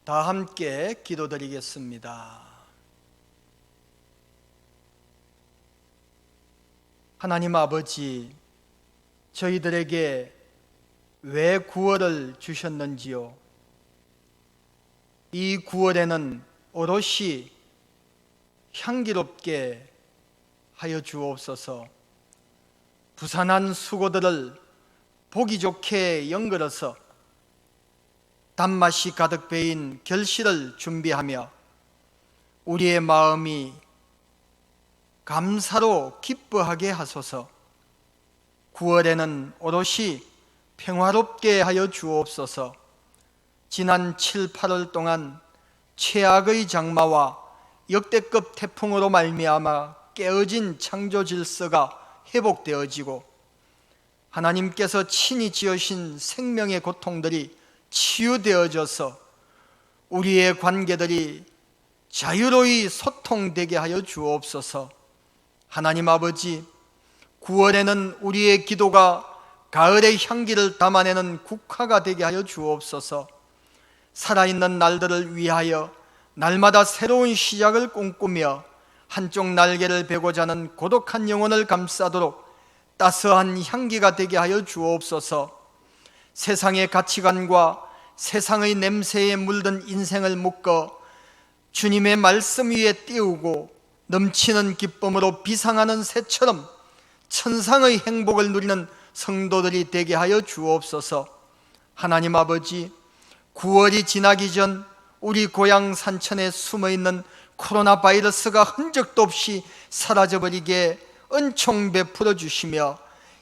다 함께 기도드리겠습니다. 하나님 아버지, 저희들에게 왜 구원을 주셨는지요? 이 구원에는 오롯이 향기롭게 하여 주옵소서. 부산한 수고들을 보기 좋게 연걸어서 단맛이 가득 배인 결실을 준비하며 우리의 마음이 감사로 기뻐하게 하소서. 9월에는 오롯이 평화롭게 하여 주옵소서. 지난 7, 8월 동안 최악의 장마와 역대급 태풍으로 말미암아 깨어진 창조 질서가 회복되어지고 하나님께서 친히 지으신 생명의 고통들이 치유되어져서 우리의 관계들이 자유로이 소통되게 하여 주옵소서. 하나님 아버지, 9월에는 우리의 기도가 가을의 향기를 담아내는 국화가 되게 하여 주옵소서. 살아있는 날들을 위하여 날마다 새로운 시작을 꿈꾸며 한쪽 날개를 베고자 하는 고독한 영혼을 감싸도록 따스한 향기가 되게 하여 주옵소서. 세상의 가치관과 세상의 냄새에 물든 인생을 묶어 주님의 말씀 위에 띄우고 넘치는 기쁨으로 비상하는 새처럼 천상의 행복을 누리는 성도들이 되게 하여 주옵소서. 하나님 아버지, 9월이 지나기 전 우리 고향 산천에 숨어있는 코로나 바이러스가 흔적도 없이 사라져버리게 은총 베풀어 주시며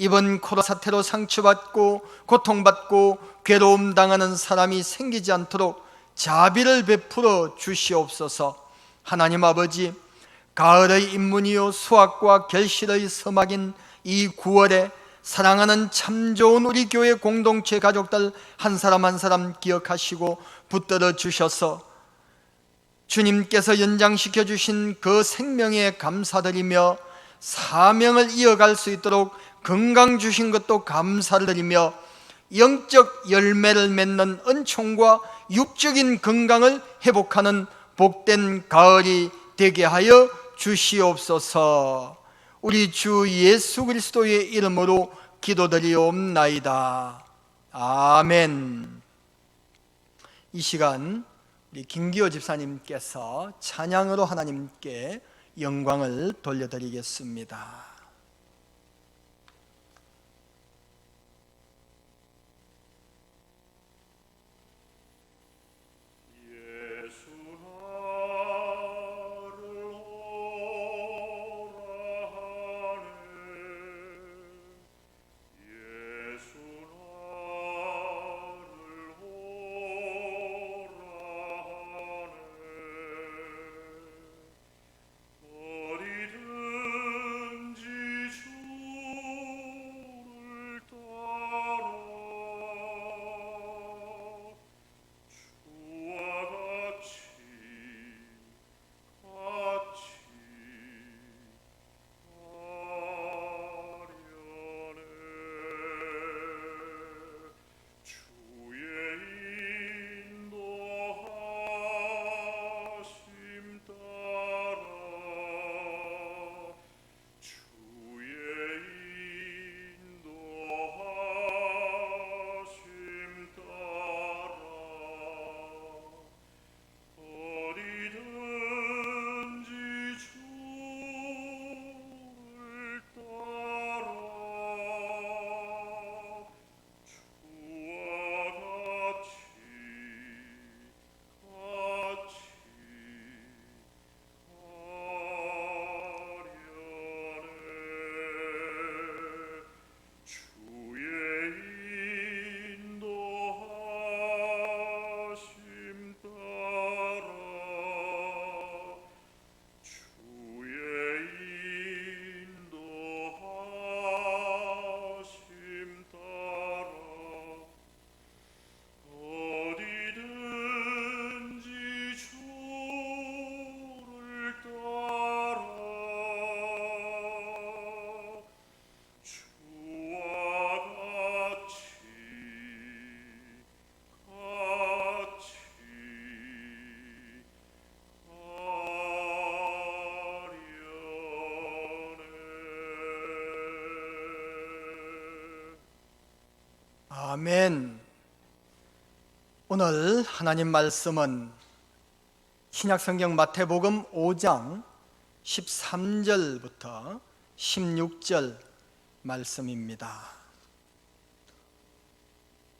이번 코로나 사태로 상처받고 고통받고 괴로움 당하는 사람이 생기지 않도록 자비를 베풀어 주시옵소서. 하나님 아버지, 가을의 인문이요 수확과 결실의 서막인 이 9월에 사랑하는 참 좋은 우리 교회 공동체 가족들 한 사람 한 사람 기억하시고 붙들어 주셔서 주님께서 연장시켜 주신 그 생명에 감사드리며 사명을 이어갈 수 있도록 건강 주신 것도 감사를 드리며 영적 열매를 맺는 은총과 육적인 건강을 회복하는 복된 가을이 되게 하여 주시옵소서. 우리 주 예수 그리스도의 이름으로 기도드리옵나이다. 아멘. 이 시간 우리 김기호 집사님께서 찬양으로 하나님께 영광을 돌려드리겠습니다. 어디든지 아멘. 오늘 하나님 말씀은 신약성경 마태복음 5장 13절부터 16절 말씀입니다.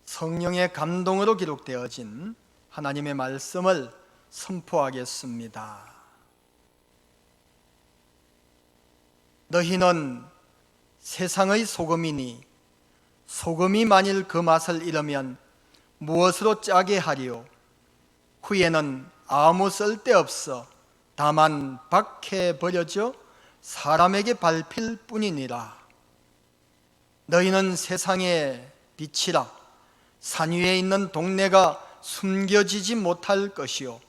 성령의 감동으로 기록되어진 하나님의 말씀을 선포하겠습니다. 너희는 세상의 소금이니 소금이 만일 그 맛을 잃으면 무엇으로 짜게 하리요? 후에는 아무 쓸데없어 다만 밖에 버려져 사람에게 밟힐 뿐이니라. 너희는 세상의 빛이라. 산 위에 있는 동네가 숨겨지지 못할 것이요,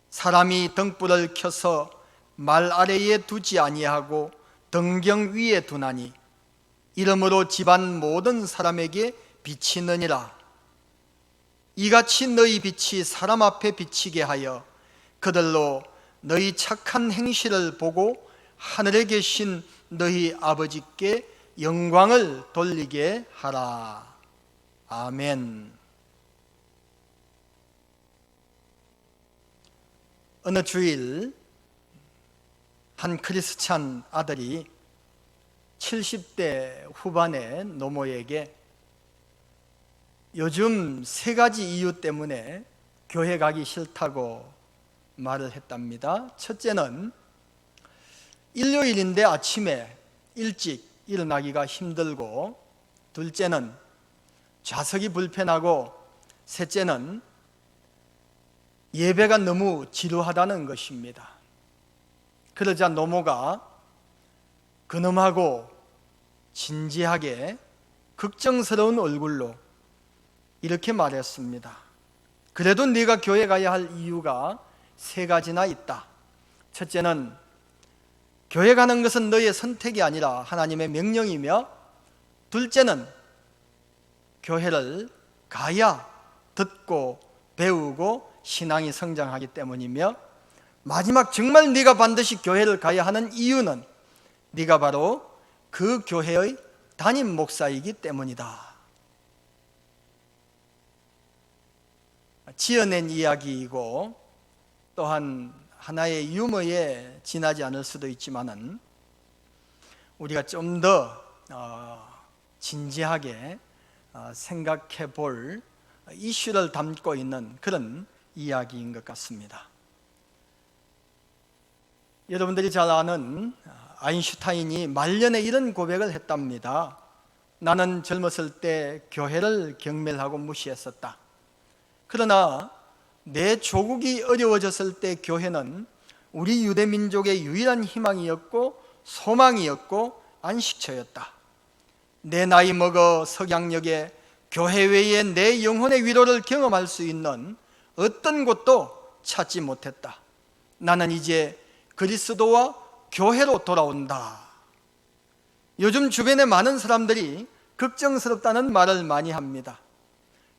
사람이 등불을 켜서 말 아래에 두지 아니하고 등경 위에 두나니 이러므로 집안 모든 사람에게 비치느니라. 이같이 너희 빛이 사람 앞에 비치게 하여 그들로 너희 착한 행실을 보고 하늘에 계신 너희 아버지께 영광을 돌리게 하라. 아멘. 어느 주일 한 크리스찬 아들이 70대 후반의 노모에게 요즘 3가지 이유 때문에 교회 가기 싫다고 말을 했답니다. 첫째는 일요일인데 아침에 일찍 일어나기가 힘들고, 둘째는 좌석이 불편하고, 셋째는 예배가 너무 지루하다는 것입니다. 그러자 노모가 근엄하고 진지하게 걱정스러운 얼굴로 이렇게 말했습니다. 그래도 네가 교회 가야 할 이유가 3가지나 있다. 첫째는 교회 가는 것은 너의 선택이 아니라 하나님의 명령이며, 둘째는 교회를 가야 듣고 배우고 신앙이 성장하기 때문이며, 마지막 정말 네가 반드시 교회를 가야 하는 이유는 네가 바로 그 교회의 담임 목사이기 때문이다. 지어낸 이야기이고 또한 하나의 유머에 지나지 않을 수도 있지만은 우리가 좀 더 진지하게 생각해 볼 이슈를 담고 있는 그런 이야기인 것 같습니다. 여러분들이 잘 아는 아인슈타인이 말년에 이런 고백을 했답니다. 나는 젊었을 때 교회를 경멸하고 무시했었다. 그러나 내 조국이 어려워졌을 때 교회는 우리 유대민족의 유일한 희망이었고 소망이었고 안식처였다. 내 나이 먹어 석양역에 교회 외에 내 영혼의 위로를 경험할 수 있는 어떤 곳도 찾지 못했다. 나는 이제 그리스도와 교회로 돌아온다. 요즘 주변에 많은 사람들이 걱정스럽다는 말을 많이 합니다.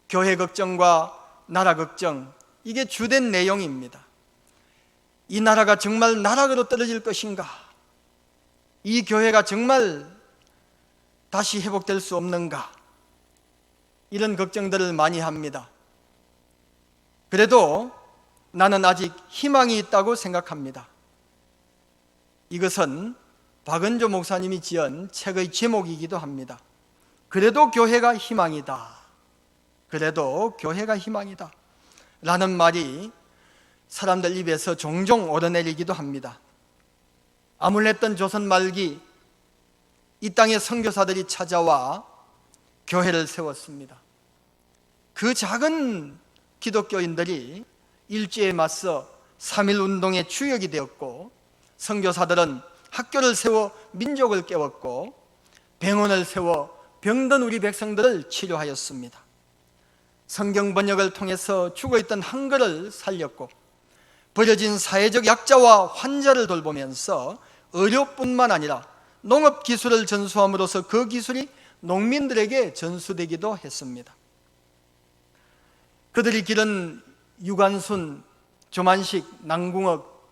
교회 걱정과 나라 걱정, 이게 주된 내용입니다. 이 나라가 정말 나락으로 떨어질 것인가? 이 교회가 정말 다시 회복될 수 없는가? 이런 걱정들을 많이 합니다. 그래도 나는 아직 희망이 있다고 생각합니다. 이것은 박은조 목사님이 지은 책의 제목이기도 합니다. 그래도 교회가 희망이다. 그래도 교회가 희망이다 라는 말이 사람들 입에서 종종 오르내리기도 합니다. 아물랬던 조선 말기 이 땅에 선교사들이 찾아와 교회를 세웠습니다. 그 작은 기독교인들이 일제에 맞서 3.1 운동의 주역이 되었고, 선교사들은 학교를 세워 민족을 깨웠고, 병원을 세워 병든 우리 백성들을 치료하였습니다. 성경 번역을 통해서 죽어있던 한글을 살렸고, 버려진 사회적 약자와 환자를 돌보면서 의료뿐만 아니라 농업기술을 전수함으로써 그 기술이 농민들에게 전수되기도 했습니다. 그들이 기른 유관순, 조만식, 남궁옥,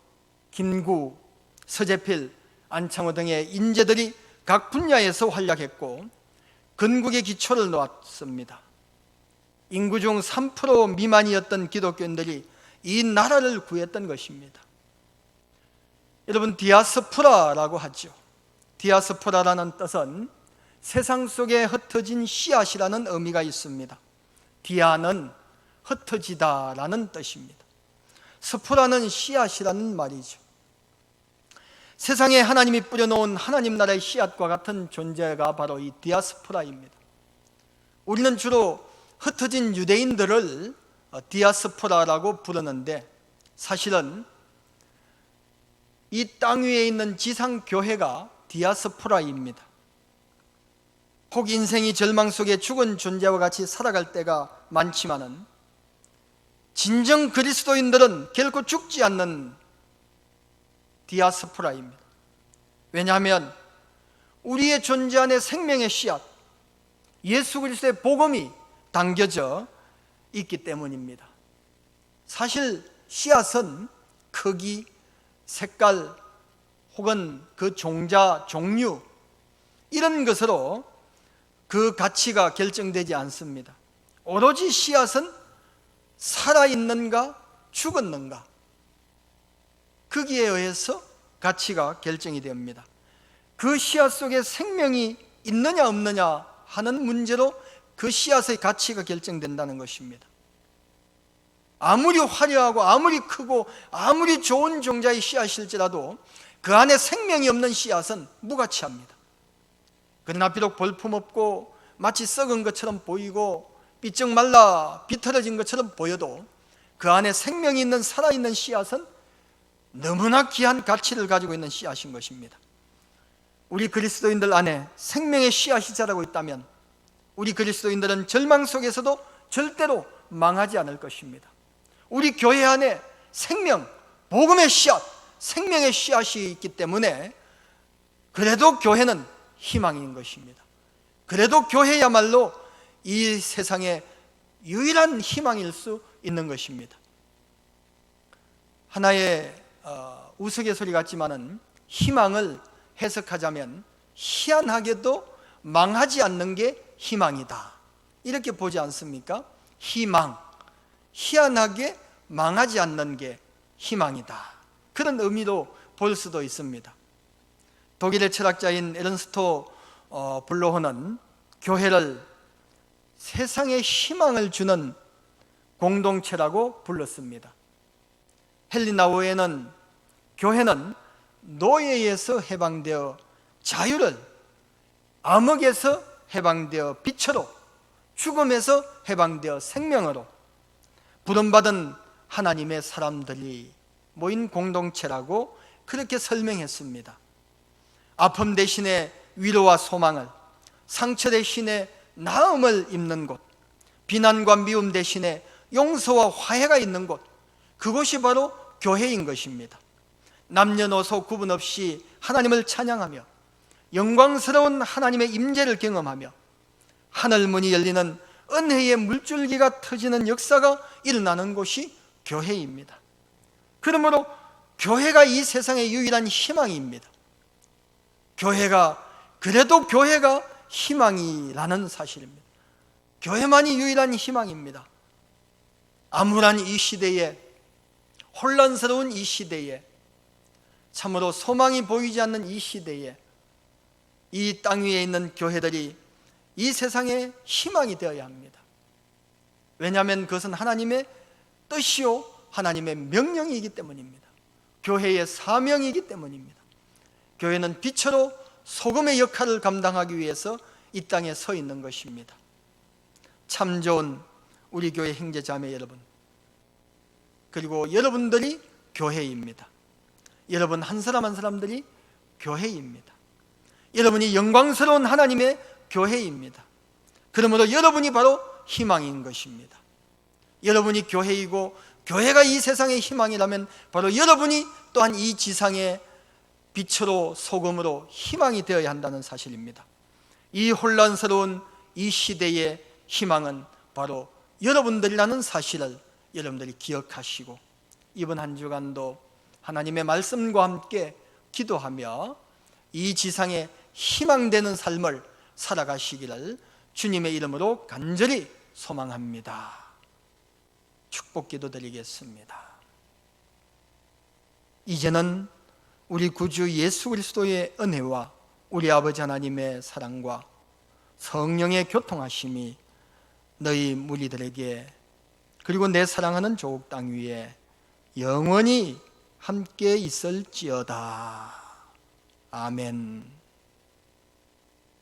김구, 서재필, 안창호 등의 인재들이 각 분야에서 활약했고, 건국의 기초를 놓았습니다. 인구 중 3% 미만이었던 기독교인들이 이 나라를 구했던 것입니다. 여러분, 디아스포라라고 하죠. 디아스포라라는 뜻은 세상 속에 흩어진 씨앗이라는 의미가 있습니다. 디아는 흩어지다라는 뜻입니다. 스포라는 씨앗이라는 말이죠. 세상에 하나님이 뿌려놓은 하나님 나라의 씨앗과 같은 존재가 바로 이 디아스포라입니다. 우리는 주로 흩어진 유대인들을 디아스포라라고 부르는데, 사실은 이 땅 위에 있는 지상교회가 디아스포라입니다. 혹 인생이 절망 속에 죽은 존재와 같이 살아갈 때가 많지만은, 진정 그리스도인들은 결코 죽지 않는 디아스포라입니다. 왜냐하면 우리의 존재 안에 생명의 씨앗, 예수 그리스도의 복음이 담겨져 있기 때문입니다. 사실 씨앗은 크기, 색깔 혹은 그 종자, 종류, 이런 것으로 그 가치가 결정되지 않습니다. 오로지 씨앗은 살아있는가 죽었는가, 거기에 의해서 가치가 결정이 됩니다. 그 씨앗 속에 생명이 있느냐 없느냐 하는 문제로 그 씨앗의 가치가 결정된다는 것입니다. 아무리 화려하고 아무리 크고 아무리 좋은 종자의 씨앗일지라도 그 안에 생명이 없는 씨앗은 무가치합니다. 그러나 비록 볼품없고 마치 썩은 것처럼 보이고 삐쩍 말라 비틀어진 것처럼 보여도 그 안에 생명이 있는 살아있는 씨앗은 너무나 귀한 가치를 가지고 있는 씨앗인 것입니다. 우리 그리스도인들 안에 생명의 씨앗이 자라고 있다면 우리 그리스도인들은 절망 속에서도 절대로 망하지 않을 것입니다. 우리 교회 안에 생명, 복음의 씨앗, 생명의 씨앗이 있기 때문에 그래도 교회는 희망인 것입니다. 그래도 교회야말로 이 세상의 유일한 희망일 수 있는 것입니다. 하나의 우스갯소리 같지만은 희망을 해석하자면 희한하게도 망하지 않는 게 희망이다, 이렇게 보지 않습니까? 희망, 희한하게 망하지 않는 게 희망이다, 그런 의미로 볼 수도 있습니다. 독일의 철학자인 에른스토 블로흐는 교회를 세상에 희망을 주는 공동체라고 불렀습니다. 헬리나우에는 교회는 노예에서 해방되어 자유를, 암흑에서 해방되어 빛으로, 죽음에서 해방되어 생명으로 부름받은 하나님의 사람들이 모인 공동체라고 그렇게 설명했습니다. 아픔 대신에 위로와 소망을, 상처 대신에 나음을 입는 곳, 비난과 미움 대신에 용서와 화해가 있는 곳, 그곳이 바로 교회인 것입니다. 남녀노소 구분 없이 하나님을 찬양하며 영광스러운 하나님의 임재를 경험하며 하늘문이 열리는 은혜의 물줄기가 터지는 역사가 일어나는 곳이 교회입니다. 그러므로 교회가 이 세상의 유일한 희망입니다. 그래도 교회가 희망이라는 사실입니다. 교회만이 유일한 희망입니다. 암울한 이 시대에, 혼란스러운 이 시대에, 참으로 소망이 보이지 않는 이 시대에 이 땅 위에 있는 교회들이 이 세상의 희망이 되어야 합니다. 왜냐하면 그것은 하나님의 뜻이요 하나님의 명령이기 때문입니다. 교회의 사명이기 때문입니다. 교회는 빛으로 소금의 역할을 감당하기 위해서 이 땅에 서 있는 것입니다. 참 좋은 우리 교회 형제자매 여러분, 그리고 여러분들이 교회입니다. 여러분 한 사람 한 사람들이 교회입니다. 여러분이 영광스러운 하나님의 교회입니다. 그러므로 여러분이 바로 희망인 것입니다. 여러분이 교회이고 교회가 이 세상의 희망이라면 바로 여러분이 또한 이 지상의 빛으로 소금으로 희망이 되어야 한다는 사실입니다. 이 혼란스러운 이 시대의 희망은 바로 여러분들이라는 사실을 여러분들이 기억하시고 이번 한 주간도 하나님의 말씀과 함께 기도하며 이 지상에 희망되는 삶을 살아가시기를 주님의 이름으로 간절히 소망합니다. 축복 기도 드리겠습니다. 이제는 우리 구주 예수 그리스도의 은혜와 우리 아버지 하나님의 사랑과 성령의 교통하심이 너희 무리들에게 그리고 내 사랑하는 조국 땅 위에 영원히 함께 있을지어다. 아멘.